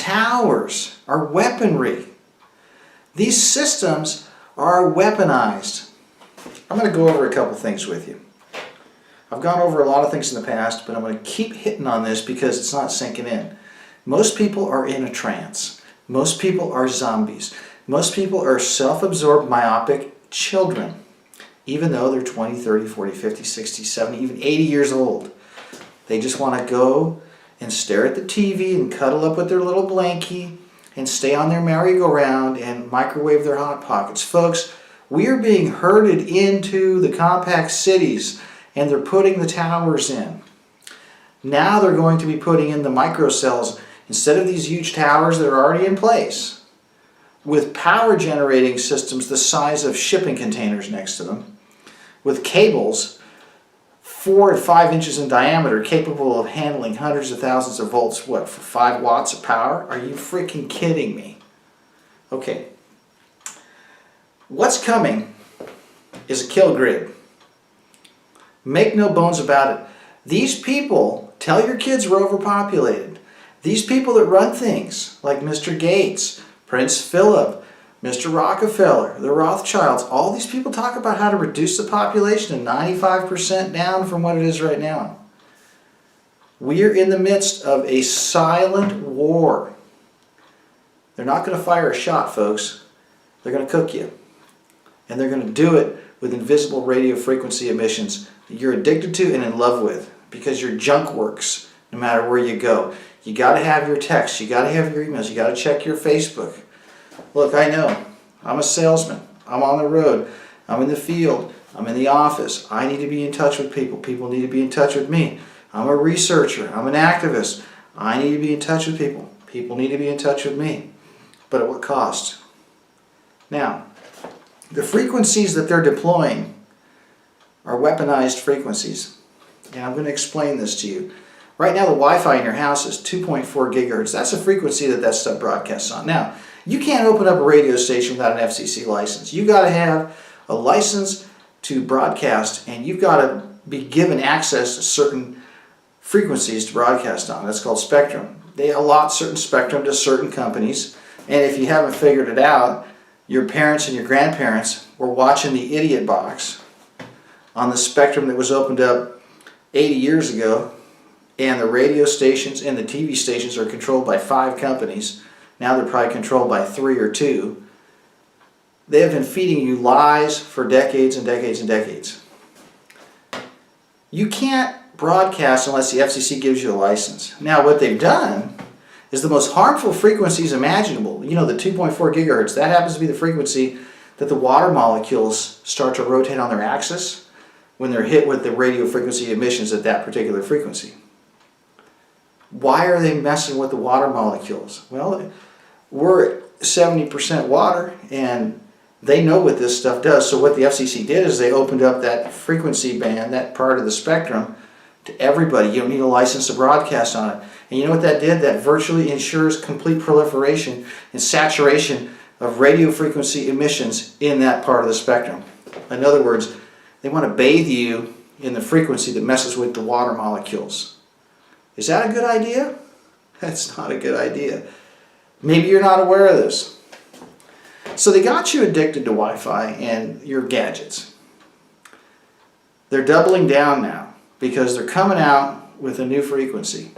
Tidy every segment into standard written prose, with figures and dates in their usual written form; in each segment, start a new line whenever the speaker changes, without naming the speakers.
towers are weaponry. These systems are weaponized. I'm going to go over a couple things with you. I've gone over a lot of things in the past, but I'm going to keep hitting on this because it's not sinking in. Most people are in a trance. Most people are zombies. Most people are self-absorbed, myopic children, even though they're 20, 30, 40, 50, 60, 70, even 80 years old. They just want to go and stare at the TV and cuddle up with their little blankie and stay on their merry-go-round and microwave their Hot Pockets. Folks, we are being herded into the compact cities, and they're putting the towers in. Now they're going to be putting in the microcells instead of these huge towers that are already in place, with power generating systems the size of shipping containers next to them, with cables 4 and 5 inches in diameter capable of handling hundreds of thousands of volts, what, for 5 watts of power? Are you freaking kidding me? Okay. What's coming is a kill grid. Make no bones about it. These people, tell your kids we're overpopulated. These people that run things like Mr. Gates, Prince Philip, Mr. Rockefeller, the Rothschilds, all these people talk about how to reduce the population to 95% down from what it is right now. We are in the midst of a silent war. They're not going to fire a shot, folks. They're going to cook you. And they're going to do it with invisible radio frequency emissions that you're addicted to and in love with, because your junk works no matter where you go. You got to have your texts, you got to have your emails, you got to check your Facebook. Look, I know, I'm a salesman, I'm on the road, I'm in the field, I'm in the office, I need to be in touch with people, people need to be in touch with me. I'm a researcher, I'm an activist, I need to be in touch with people, people need to be in touch with me. But at what cost? Now, the frequencies that they're deploying are weaponized frequencies. And I'm going to explain this to you. Right now the Wi-Fi in your house is 2.4 gigahertz. That's the frequency that stuff broadcasts on. Now, you can't open up a radio station without an FCC license. You've got to have a license to broadcast, and you've got to be given access to certain frequencies to broadcast on. That's called spectrum. They allot certain spectrum to certain companies, and if you haven't figured it out, your parents and your grandparents were watching the idiot box on the spectrum that was opened up 80 years ago, and the radio stations and the TV stations are controlled by 5 companies. Now they're probably controlled by 3 or 2. They have been feeding you lies for decades and decades and decades. You can't broadcast unless the FCC gives you a license. Now what they've done is the most harmful frequencies imaginable. You know, the 2.4 gigahertz, that happens to be the frequency that the water molecules start to rotate on their axis when they're hit with the radio frequency emissions at that particular frequency. Why are they messing with the water molecules? Well, we're at 70% water, and they know what this stuff does. So what the FCC did is they opened up that frequency band, that part of the spectrum, to everybody. You don't need a license to broadcast on it. And you know what that did? That virtually ensures complete proliferation and saturation of radio frequency emissions in that part of the spectrum. In other words, they want to bathe you in the frequency that messes with the water molecules. Is that a good idea? That's not a good idea. Maybe you're not aware of this. So they got you addicted to Wi-Fi and your gadgets. They're doubling down now because they're coming out with a new frequency.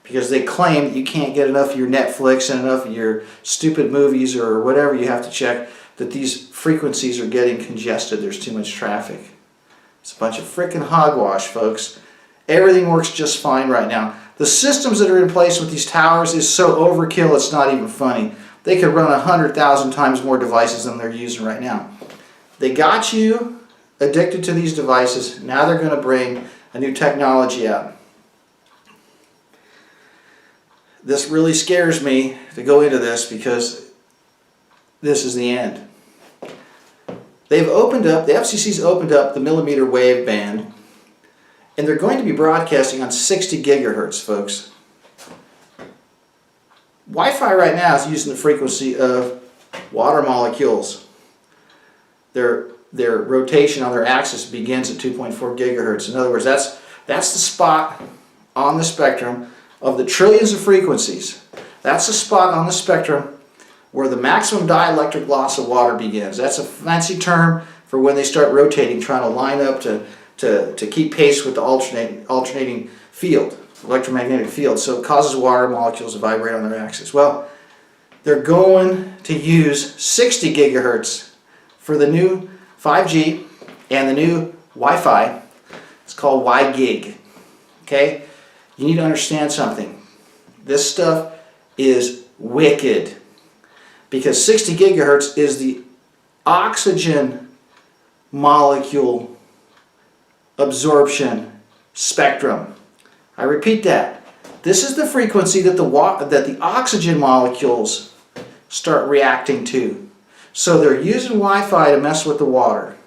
Because they claim that you can't get enough of your Netflix and enough of your stupid movies or whatever you have to check, that these frequencies are getting congested. There's too much traffic. It's a bunch of frickin' hogwash, folks. Everything works just fine right now. The systems that are in place with these towers is so overkill it's not even funny. They could run 100,000 times more devices than they're using right now. They got you addicted to these devices. Now they're going to bring a new technology out. This really scares me to go into this because this is the end. They've opened up, the FCC's opened up the millimeter wave band, and they're going to be broadcasting on 60 gigahertz, folks. Wi-Fi right now is using the frequency of water molecules. Their rotation on their axis begins at 2.4 gigahertz. In other words, that's the spot on the spectrum of the trillions of frequencies. That's the spot on the spectrum where the maximum dielectric loss of water begins. That's a fancy term for when they start rotating, trying to line up to keep pace with the alternating field, electromagnetic field. So it causes water molecules to vibrate on their axis. Well, they're going to use 60 gigahertz for the new 5G and the new Wi-Fi. It's called Y-Gig. Okay? You need to understand something. This stuff is wicked, because 60 gigahertz is the oxygen molecule absorption spectrum. I repeat that. This is the frequency that the oxygen molecules start reacting to. So they're using Wi-Fi to mess with the water.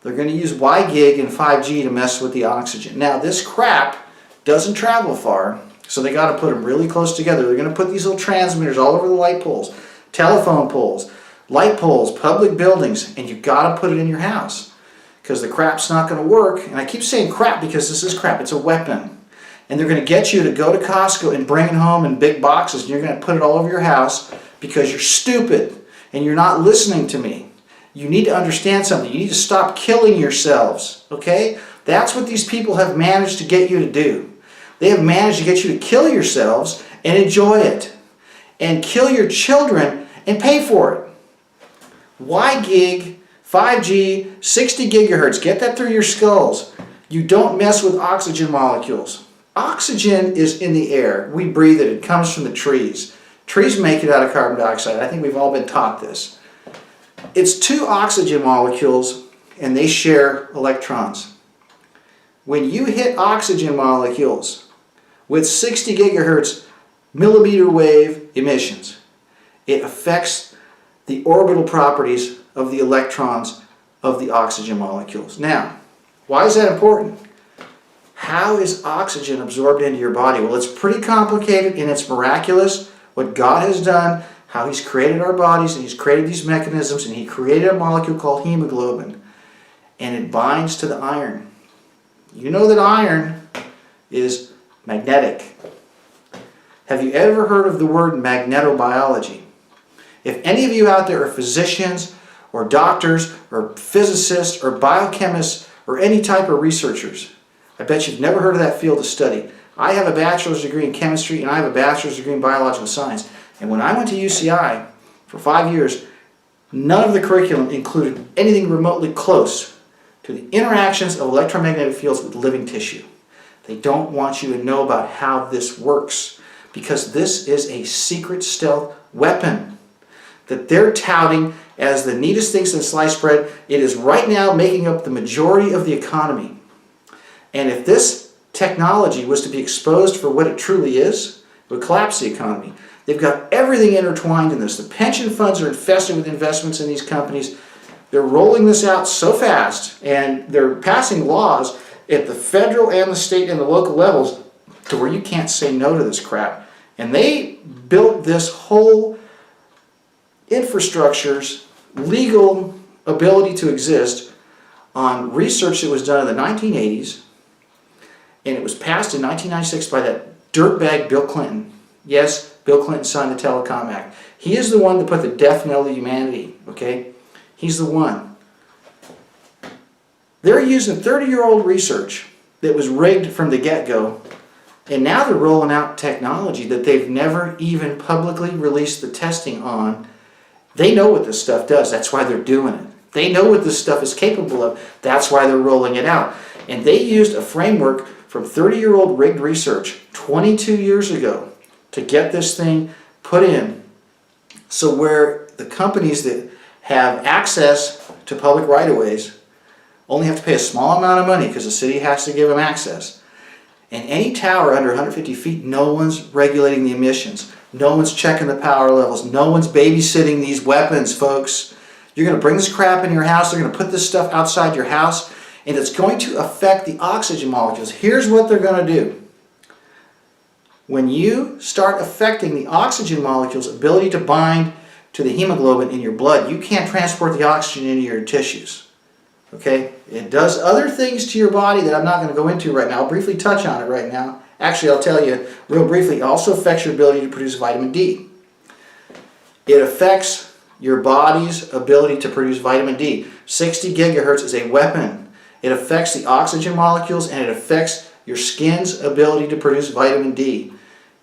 They're going to use Y-Gig and 5G to mess with the oxygen. Now this crap doesn't travel far, so they got to put them really close together. They're going to put these little transmitters all over the light poles, telephone poles, light poles, public buildings, and you've got to put it in your house, because the crap's not going to work. And I keep saying crap because this is crap. It's a weapon. And they're going to get you to go to Costco and bring it home in big boxes, and you're going to put it all over your house because you're stupid and you're not listening to me. You need to understand something. You need to stop killing yourselves, okay? That's what these people have managed to get you to do. They have managed to get you to kill yourselves and enjoy it, and kill your children and pay for it. Y-Gig, 5G, 60 gigahertz. Get that through your skulls. You don't mess with oxygen molecules. Oxygen is in the air. We breathe it. It comes from the trees. Trees make it out of carbon dioxide. I think we've all been taught this. It's two oxygen molecules, and they share electrons. When you hit oxygen molecules with 60 gigahertz millimeter wave emissions, it affects the orbital properties of the electrons of the oxygen molecules. Now, why is that important? How is oxygen absorbed into your body? Well, it's pretty complicated, and it's miraculous what God has done, how He's created our bodies, and He's created these mechanisms, and He created a molecule called hemoglobin, and it binds to the iron. You know that iron is magnetic. Have you ever heard of the word magnetobiology? If any of you out there are physicians or doctors or physicists or biochemists or any type of researchers, I bet you've never heard of that field of study. I have a bachelor's degree in chemistry, and I have a bachelor's degree in biological science. And when I went to UCI for 5 years, none of the curriculum included anything remotely close to the interactions of electromagnetic fields with living tissue. They don't want you to know about how this works, because this is a secret stealth weapon that they're touting as the neatest thing since sliced bread. It is right now making up the majority of the economy. And if this technology was to be exposed for what it truly is, it would collapse the economy. They've got everything intertwined in this. The pension funds are infested with investments in these companies. They're rolling this out so fast, and they're passing laws at the federal and the state and the local levels to where you can't say no to this crap. And they built this whole infrastructure's legal ability to exist on research that was done in the 1980s, and it was passed in 1996 by that dirtbag Bill Clinton. Yes, Bill Clinton signed the Telecom Act. He is the one that put the death knell to humanity, okay? He's the one. They're using 30-year-old research that was rigged from the get-go, and now they're rolling out technology that they've never even publicly released the testing on. They know what this stuff does. That's why they're doing it. They know what this stuff is capable of. That's why they're rolling it out. And they used a framework from 30-year-old rigged research 22 years ago to get this thing put in. So where the companies that have access to public right-of-ways only have to pay a small amount of money because the city has to give them access. And any tower under 150 feet, no one's regulating the emissions. No one's checking the power levels. No one's babysitting these weapons, folks. You're going to bring this crap in your house. They're going to put this stuff outside your house, and it's going to affect the oxygen molecules. Here's what they're going to do. When you start affecting the oxygen molecules' ability to bind to the hemoglobin in your blood, you can't transport the oxygen into your tissues. Okay? It does other things to your body that I'm not going to go into right now. I'll briefly touch on it right now Actually, I'll tell you real briefly, it also affects your ability to produce vitamin D. It affects your body's ability to produce vitamin D. 60 gigahertz is a weapon. It affects the oxygen molecules, and it affects your skin's ability to produce vitamin D.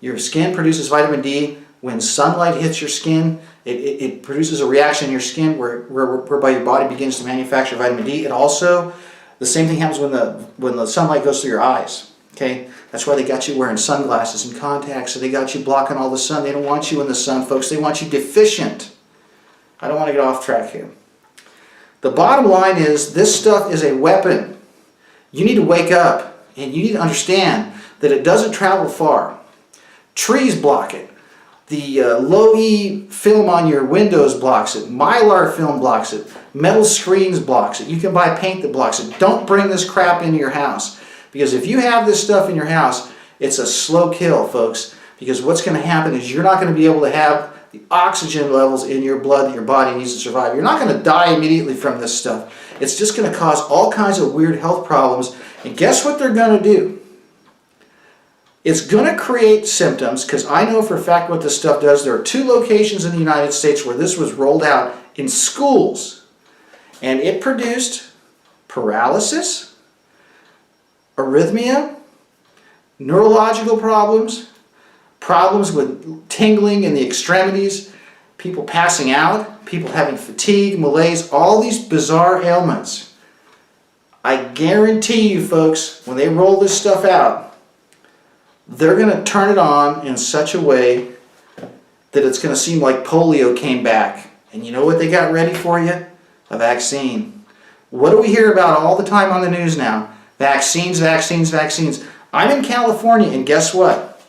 Your skin produces vitamin D when sunlight hits your skin. It produces a reaction in your skin whereby your body begins to manufacture vitamin D. It also, the same thing happens when the sunlight goes through your eyes. Okay, that's why they got you wearing sunglasses and contacts. So they got you blocking all the sun. They don't want you in the sun, folks. They want you deficient. I don't want to get off track here. The bottom line is this stuff is a weapon. You need to wake up, and you need to understand that it doesn't travel far. Trees block it. The low-E film on your windows blocks it. Mylar film blocks it. Metal screens blocks it. You can buy paint that blocks it. Don't bring this crap into your house. Because if you have this stuff in your house, it's a slow kill, folks. Because what's going to happen is you're not going to be able to have the oxygen levels in your blood that your body needs to survive. You're not going to die immediately from this stuff. It's just going to cause all kinds of weird health problems. And guess what they're going to do? It's going to create symptoms, because I know for a fact what this stuff does. There are 2 locations in the United States where this was rolled out in schools. And it produced paralysis, arrhythmia, neurological problems, problems with tingling in the extremities, people passing out, people having fatigue, malaise, all these bizarre ailments. I guarantee you, folks, when they roll this stuff out, they're going to turn it on in such a way that it's going to seem like polio came back. And you know what they got ready for you? A vaccine. What do we hear about all the time on the news now? Vaccines, vaccines, vaccines. I'm in California, and guess what?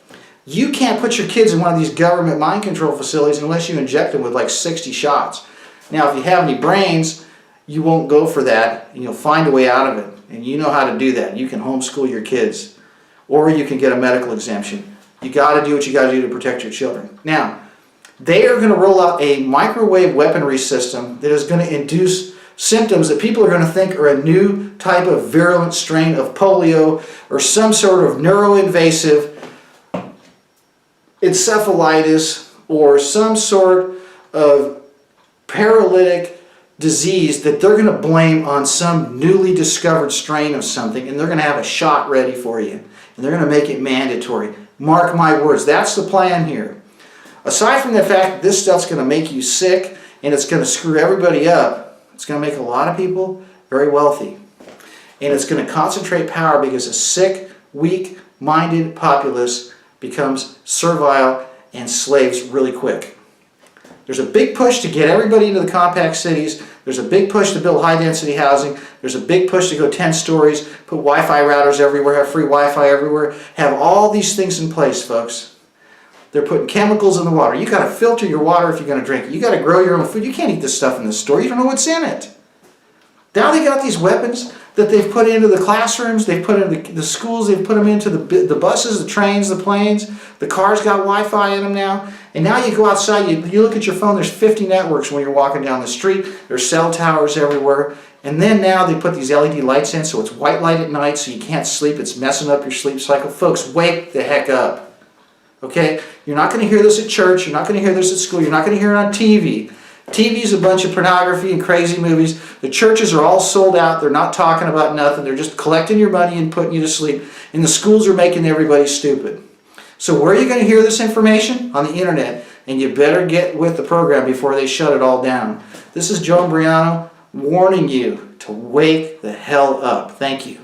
You can't put your kids in one of these government mind control facilities unless you inject them with like 60 shots. Now, if you have any brains, you won't go for that, and you'll find a way out of it. And you know how to do that. You can homeschool your kids. Or you can get a medical exemption. You got to do what you got to do to protect your children. Now, they are going to roll out a microwave weaponry system that is going to induce symptoms that people are going to think are a new type of virulent strain of polio or some sort of neuroinvasive encephalitis or some sort of paralytic disease that they're going to blame on some newly discovered strain of something, and they're going to have a shot ready for you. And they're going to make it mandatory. Mark my words, that's the plan here. Aside from the fact that this stuff's going to make you sick and it's going to screw everybody up, it's going to make a lot of people very wealthy. And it's going to concentrate power because a sick, weak-minded populace becomes servile and slaves really quick. There's a big push to get everybody into the compact cities. There's a big push to build high-density housing. There's a big push to go 10 stories, put Wi-Fi routers everywhere, have free Wi-Fi everywhere, have all these things in place, folks. They're putting chemicals in the water. You got to filter your water if you're going to drink it. You got to grow your own food. You can't eat this stuff in the store. You don't know what's in it. Now they got these weapons that they've put into the classrooms, they've put into the schools, they've put them into the buses, the trains, the planes. The cars got Wi-Fi in them now. And now you go outside, you look at your phone, there's 50 networks when you're walking down the street. There's cell towers everywhere. And then now they put these LED lights in so it's white light at night so you can't sleep. It's messing up your sleep cycle. Folks, wake the heck up. Okay? You're not going to hear this at church. You're not going to hear this at school. You're not going to hear it on TV. TV's a bunch of pornography and crazy movies. The churches are all sold out. They're not talking about nothing. They're just collecting your money and putting you to sleep. And the schools are making everybody stupid. So where are you going to hear this information? On the internet. And you better get with the program before they shut it all down. This is Joe Briano warning you to wake the hell up. Thank you.